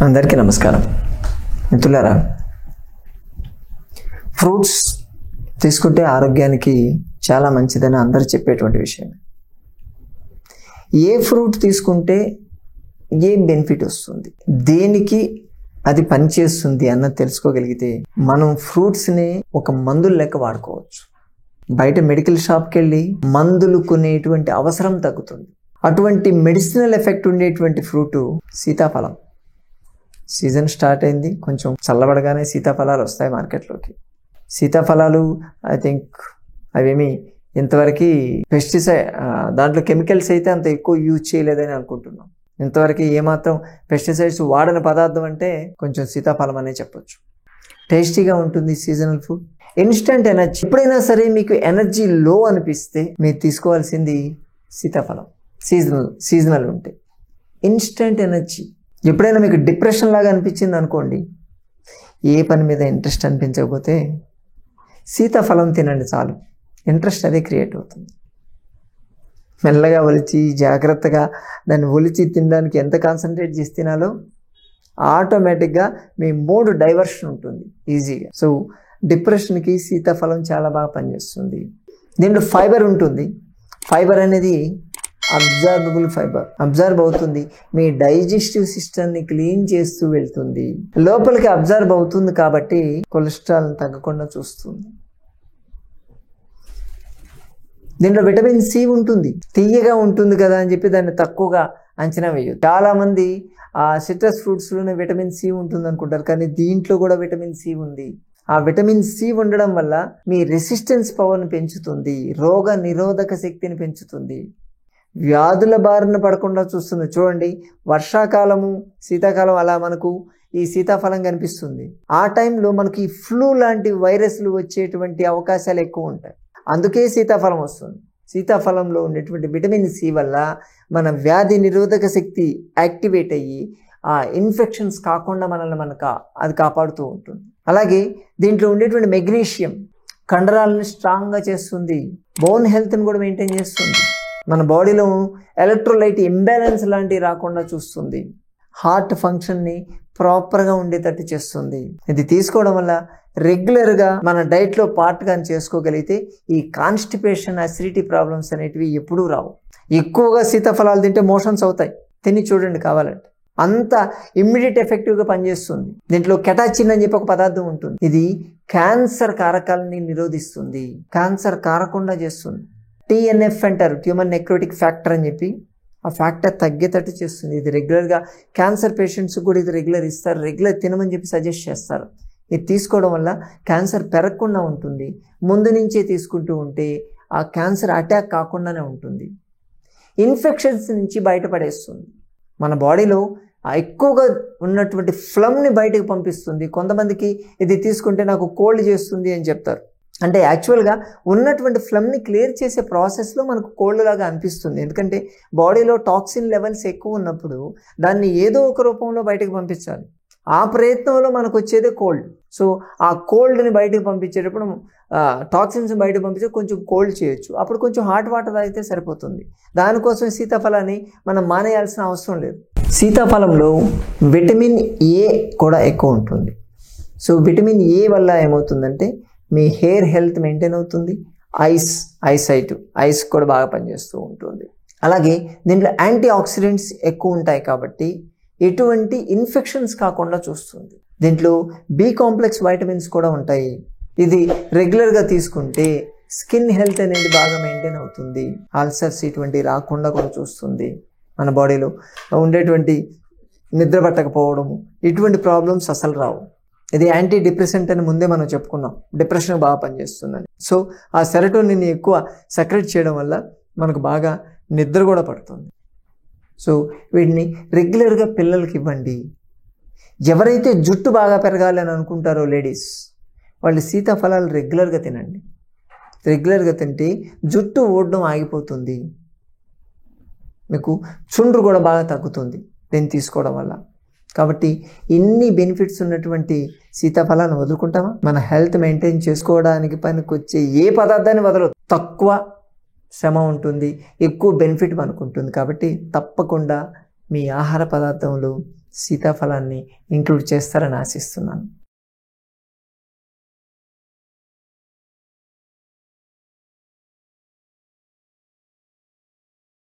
అందరికీ నమస్కారం. మిత్రులారా, ఫ్రూట్స్ తీసుకుంటే ఆరోగ్యానికి చాలా మంచిదని అందరూ చెప్పేటువంటి విషయం. ఏ ఫ్రూట్ తీసుకుంటే ఏ బెనిఫిట్ వస్తుంది, దేనికి అది పనిచేస్తుంది అన్నది తెలుసుకోగలిగితే మనం ఫ్రూట్స్ని ఒక మందుల లెక్క వాడుకోవచ్చు. బయట మెడికల్ షాప్కి వెళ్ళి మందులు కొనేటువంటి అవసరం తగ్గుతుంది. అటువంటి మెడిసినల్ ఎఫెక్ట్ ఉండేటువంటి ఫ్రూటు సీతాఫలం. సీజన్ స్టార్ట్ అయింది, కొంచెం చల్లబడగానే సీతాఫలాలు వస్తాయి మార్కెట్లోకి. సీతాఫలాలు ఐ థింక్ అవేమి ఇంతవరకు పెస్టిసైడ్, దాంట్లో కెమికల్స్ అయితే అంత ఎక్కువ యూజ్ చేయలేదని అనుకుంటున్నాం. ఇంతవరకు ఏమాత్రం పెస్టిసైడ్స్ వాడని పదార్థం అంటే కొంచెం సీతాఫలం అనే చెప్పొచ్చు. టేస్టీగా ఉంటుంది. Seasonal food, instant energy. ఎప్పుడైనా సరే మీకు ఎనర్జీ లో అనిపిస్తే మీరు తీసుకోవాల్సింది సీతాఫలం. సీజనల్ ఉంటే ఇన్స్టెంట్ ఎనర్జీ. ఎప్పుడైనా మీకు డిప్రెషన్ లాగా అనిపించింది అనుకోండి, ఏ పని మీద ఇంట్రెస్ట్ అనిపించకపోతే సీతాఫలం తినండి చాలు, ఇంట్రెస్ట్ అదే క్రియేట్ అవుతుంది. మెల్లగా ఒలిచి జాగ్రత్తగా దాన్ని ఒలిచి తినడానికి ఎంత కాన్సన్ట్రేట్ చేసి తినాలో ఆటోమేటిక్గా మీ మూడ్ డైవర్షన్ ఉంటుంది ఈజీగా. సో డిప్రెషన్కి సీతాఫలం చాలా బాగా పనిచేస్తుంది. దీంట్లో ఫైబర్ ఉంటుంది. ఫైబర్ అనేది అబ్జార్బబుల్ ఫైబర్, అబ్జర్వ్ అవుతుంది. మీ డైజెస్టివ్ సిస్టమ్ని క్లీన్ చేస్తూ వెళ్తుంది, లోపలికి అబ్జర్వ్ అవుతుంది. కాబట్టి కొలెస్ట్రాల్ తగ్గకుండా చూస్తుంది. దీంట్లో విటమిన్ సి ఉంటుంది. తీయగా ఉంటుంది కదా అని చెప్పి దాన్ని తక్కువగా అంచనా వేయదు. చాలామంది ఆ సిట్రస్ ఫ్రూట్స్లోనే విటమిన్ సి ఉంటుంది అనుకుంటారు, కానీ దీంట్లో కూడా విటమిన్ సి ఉంది. ఆ విటమిన్ సి ఉండడం వల్ల మీ రెసిస్టెన్స్ పవర్ని పెంచుతుంది, రోగ నిరోధక శక్తిని పెంచుతుంది, వ్యాధుల బారిన పడకుండా చూస్తుంది. చూడండి, వర్షాకాలము శీతాకాలం అలా మనకు ఈ సీతాఫలం కనిపిస్తుంది. ఆ టైంలో మనకి ఫ్లూ లాంటి వైరస్లు వచ్చేటువంటి అవకాశాలు ఎక్కువ ఉంటాయి. అందుకే సీతాఫలం వస్తుంది. సీతాఫలంలో ఉండేటువంటి విటమిన్ సి వల్ల మన వ్యాధి నిరోధక శక్తి యాక్టివేట్ అయ్యి ఆ ఇన్ఫెక్షన్స్ కాకుండా మనల్ని అది కాపాడుతూ ఉంటుంది. అలాగే దీంట్లో ఉండేటువంటి మెగ్నీషియం కండరాలను స్ట్రాంగ్గా చేస్తుంది, బోన్ హెల్త్ని కూడా మెయింటైన్ చేస్తుంది, మన బాడీలో ఎలక్ట్రోలైట్ ఇంబ్యాలెన్స్ లాంటివి రాకుండా చూస్తుంది, హార్ట్ ఫంక్షన్ని ప్రాపర్గా ఉండేటట్టు చేస్తుంది. ఇది తీసుకోవడం వల్ల రెగ్యులర్గా మన డైట్లో పార్ట్గా చేసుకోగలిగితే ఈ కాన్స్టిపేషన్, అసిడిటీ ప్రాబ్లమ్స్ అనేటివి ఎప్పుడూ రావు. ఎక్కువగా సీతాఫలాలు తింటే మోషన్స్ అవుతాయి, తిని చూడండి కావాలంటే. అంత ఇమ్మీడియట్ ఎఫెక్టివ్గా పనిచేస్తుంది. దీంట్లో కెటాచిన్ అని చెప్పి ఒక పదార్థం ఉంటుంది. ఇది క్యాన్సర్ కారకాలని నిరోధిస్తుంది, క్యాన్సర్ కారకుండా చేస్తుంది. TNF అంటారు, ట్యూమర్ నెక్రోటిక్ ఫ్యాక్టర్ అని చెప్పి, ఆ ఫ్యాక్టర్ తగ్గేటట్టు చేస్తుంది. ఇది రెగ్యులర్గా క్యాన్సర్ పేషెంట్స్ కూడా ఇది రెగ్యులర్ ఇస్తారు, రెగ్యులర్ తినమని చెప్పి సజెస్ట్ చేస్తారు. ఇది తీసుకోవడం వల్ల క్యాన్సర్ పెరగకుండా ఉంటుంది. ముందు నుంచే తీసుకుంటూ ఉంటే ఆ క్యాన్సర్ అటాక్ కాకుండానే ఉంటుంది. ఇన్ఫెక్షన్స్ నుంచి బయటపడేస్తుంది. మన బాడీలో ఎక్కువగా ఉన్నటువంటి ఫ్లమ్ని బయటకు పంపిస్తుంది. కొంతమందికి ఇది తీసుకుంటే నాకు కోల్డ్ చేస్తుంది అని చెప్తారు. అంటే యాక్చువల్గా ఉన్నటువంటి ఫ్లమ్ని క్లియర్ చేసే ప్రాసెస్లో మనకు కోల్డ్ లాగా అనిపిస్తుంది. ఎందుకంటే బాడీలో టాక్సిన్ లెవెల్స్ ఎక్కువ ఉన్నప్పుడు దాన్ని ఏదో ఒక రూపంలో బయటకు పంపించాలి. ఆ ప్రయత్నంలో మనకు వచ్చేదే కోల్డ్. సో ఆ కోల్డ్ని బయటకు పంపించేటప్పుడు టాక్సిన్స్ బయటకు పంపించే కొంచెం కోల్డ్ చేయొచ్చు. అప్పుడు కొంచెం హాట్ వాటర్ తాగితే సరిపోతుంది. దానికోసం సీతాఫలాన్ని మనం మానేయాల్సిన అవసరం లేదు. సీతాఫలంలో విటమిన్ ఏ కూడా ఎక్కువ ఉంటుంది. సో విటమిన్ ఏ వల్ల ఏమవుతుందంటే మీ హెయిర్ హెల్త్ మెయింటైన్ అవుతుంది. ఐస్ కూడా బాగా పనిచేస్తూ ఉంటుంది. అలాగే దీంట్లో యాంటీ ఆక్సిడెంట్స్ ఎక్కువ ఉంటాయి కాబట్టి ఎటువంటి ఇన్ఫెక్షన్స్ కాకుండా చూస్తుంది. దీంట్లో బి కాంప్లెక్స్ వైటమిన్స్ కూడా ఉంటాయి. ఇది రెగ్యులర్గా తీసుకుంటే స్కిన్ హెల్త్ అనేది బాగా మెయింటైన్ అవుతుంది. అల్సర్స్ ఇటువంటివి రాకుండా కూడా చూస్తుంది. మన బాడీలో ఉండేటువంటి నిద్ర పట్టకపోవడము ఇటువంటి ప్రాబ్లమ్స్ అసలు రావు. ఇది యాంటీ డిప్రెసెంట్ అని ముందే మనం చెప్పుకున్నాం, డిప్రెషన్ బాగా పనిచేస్తుందని. సో ఆ సెరటోనిన్ ఎక్కువ సెక్రెట్ చేయడం వల్ల మనకు బాగా నిద్ర కూడా పడుతుంది. సో వీటిని రెగ్యులర్గా పిల్లలకి ఇవ్వండి. ఎవరైతే జుట్టు బాగా పెరగాలి అని అనుకుంటారో లేడీస్, వాళ్ళు సీతాఫలాలు రెగ్యులర్గా తినండి. రెగ్యులర్గా తింటే జుట్టు ఊడడం ఆగిపోతుంది, మీకు చుండ్రు కూడా బాగా తగ్గుతుంది దీన్ని తీసుకోవడం వల్ల. కాబట్టి ఇన్ని బెనిఫిట్స్ ఉన్నటువంటి సీతాఫలాన్ని వదులుకుంటామా? మన హెల్త్ మెయింటైన్ చేసుకోవడానికి పనికొచ్చే ఏ పదార్థాన్ని వదలదు. తక్కువ శ్రమ ఉంటుంది, ఎక్కువ బెనిఫిట్ మనకు ఉంటుంది. కాబట్టి తప్పకుండా మీ ఆహార పదార్థంలో సీతాఫలాన్ని ఇంక్లూడ్ చేస్తారని ఆశిస్తున్నాను.